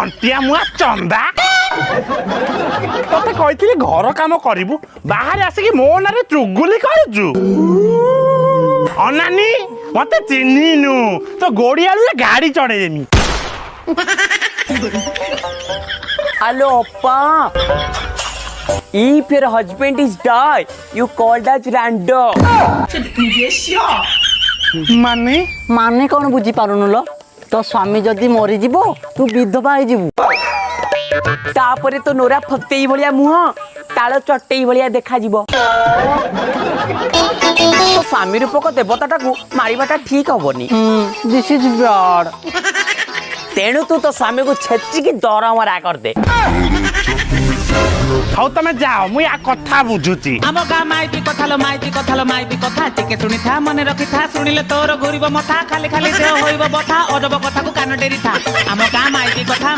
तंटिया मुआ चंदा तते कही घर काम करू बाहर आसिक मो ना चुगुली करू अनानी मत चिन्हनु तो गोड़िया गाड़ी चढ़ेदेमी हेलो अप्पा if your husband is die you called as random माने माने कौन बुझी पारुनु लो तो स्वामी जदि मरी जीवो तू विधवा हो जीवु तापरे तो नोरा फतेई भलिया मुह ताल चटेई भलिया देखा जीवो तो स्वामी रूपक देवता टाकू मारिबाटा ठीक हबनी दिस इज ब्रॉड तेणु तू तो स्वामी को छेचिकी दरमरा कर दे हौ तमे जाओ मु या कथा बुझुची आम गाँ माइपी कथा माइपी कथा टिके शुणी था मन रखी था शुणिले तोर घूरब मथा खाली खाली देह होइब बथा अजब कथा को कान डेरी था आम गाँ माइपी कथा